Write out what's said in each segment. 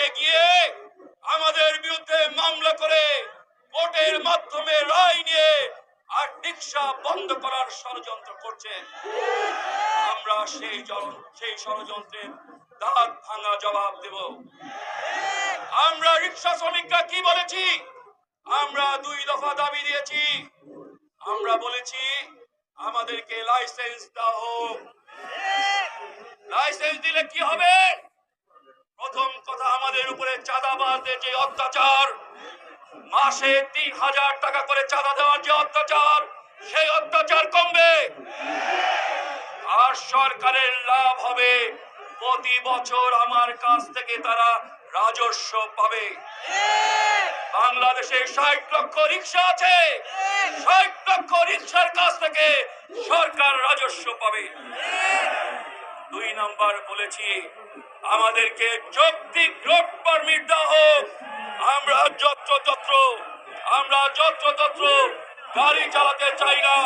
কোর্টে গিয়ে আমাদের বিরুদ্ধে মামলা করে কোর্টের মাধ্যমে রায় নিয়ে আর রিকশা বন্ধ করার ষড়যন্ত্র করছেন। আমরা সেই ষড়যন্ত্রের দাঁত ভাঙা জবাব দেব। আমরা রিকশা শ্রমিকরা কি বলেছি? আমরা 2 দফা দাবি দিয়েছি। আমরা বলেছি আমাদেরকে লাইসেন্স দেওয়া হোক। লাইসেন্স দিলে কি হবে? প্রথম কথা, আমাদের উপরে চাঁদাবাজদের যে অত্যাচার, মাসে 3000 টাকা করে চাঁদা দেওয়ার যে অত্যাচার, সেই অত্যাচার কমবে। আর সরকারের লাভ হবে, প্রতি বছর আমার কাছ থেকে তারা রাজস্ব পাবে। বাংলাদেশে 60 লক্ষ রিকশা আছে, 60 লক্ষ রিকশার কাছ থেকে সরকার রাজস্ব পাবে। 2 নাম্বার বলেছি আমাদেরকে যৌক্তিক রোড পারমিট দেওয়া হোক। আমরা যত্রতত্র গাড়ি চালাতে চাই না।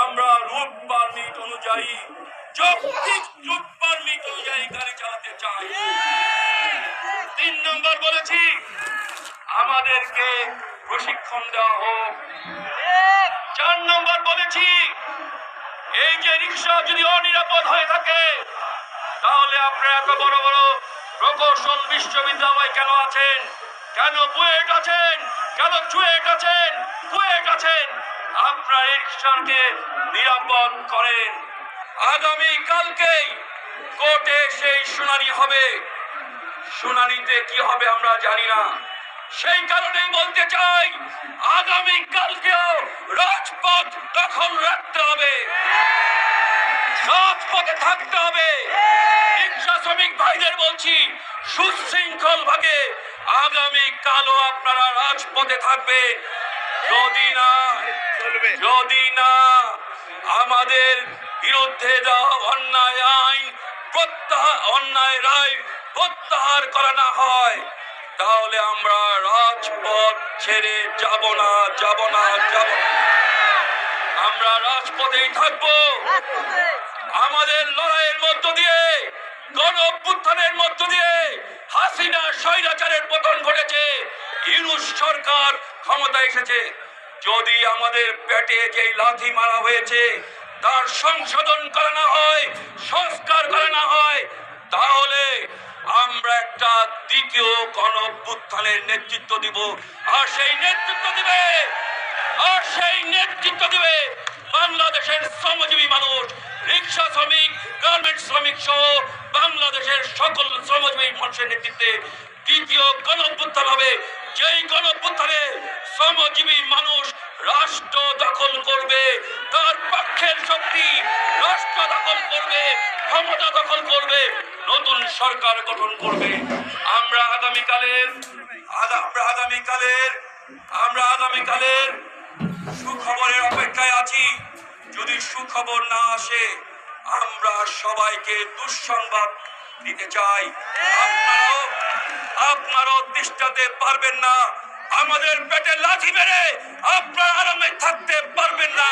আমরা রুট পারমিট অনুযায়ী, যৌক্তিক রুট পারমিট অনুযায়ী গাড়ি চালাতে চাই। 3 নম্বর বলেছি আমাদেরকে প্রশিক্ষণ দেওয়া হোক। 4 নম্বর বলেছি এই যে রিকশা যদি অনিরাপদ হয়ে থাকে, তাহলে আপনারা এত বড় বড় প্রকৌশল বিশ্ববিদ্যালয় কেন আছেন? কেন বুয়েট আছেন? কেন চুয়েট আছেন? কুয়েট আছেন? আপনারা রিকশাকে নিরাপদ করেন। আগামী কালকেই কোর্টে সেই শুনানি হবে। শুনানিতে কি হবে আমরা জানি না। সেই কারণেই বলতে চাই আগামী কালকেও রাজপথ দখল রাখতে হবে, রাজপথে থাকতে হবে। রিকশা শ্রমিক ভাইদের বলছি সুশৃঙ্খল ভাবে আগামী কালও আপনারা রাজপথে থাকবেন। যদি না আমাদের বিরুদ্ধে দেওয়া অন্যায় রায় প্রত্যাহার করা না হয়, তাহলে আমরা রাজপথ ছেড়ে যাব না। আমরা রাজপথেই থাকবো। আমাদের লড়াইয়ের মধ্য দিয়ে, গণ অভ্যুত্থানের মধ্য দিয়ে হাসিনা স্বৈরাচারের পতন ঘটেছে, ইউনূস সরকার ক্ষমতা এসেছে। যদি আমাদের পেটে যে লাথি মারা হয়েছে তার সংশোধন করা না হয়, সংস্কার করা না হয়, তাহলে আমরা একটা দ্বিতীয় গণ অভ্যুত্থানের নেতৃত্ব দিব। আর সেই নেতৃত্ব দিবে বাংলাদেশের শ্রমজীবী মানুষ, রিকশা শ্রমিক, গার্মেন্টস শ্রমিক সহ বাংলাদেশের সকল শ্রমজীবী মানুষের নেতৃত্বে দ্বিতীয় গণ অভ্যুত্থান হবে। যেই গণ অভ্যুত্থানে শ্রমজীবী মানুষ রাষ্ট্র দখল করবে, তার পক্ষের শক্তি রাষ্ট্র দখল করবে, ক্ষমতা দখল করবে, নতুন সরকার গঠন করবে। আমরা আগামীকালের সুখবরের অপেক্ষায় আছি। যদি সুখবর না আসে, আমরা সবাইকে দুঃসংবাদ দিতে চাই। আপনারাও তিষ্ঠতে পারবেন না। আমাদের পেটে লাথি মেরে আপনারা আরামে থাকতে পারবেন না।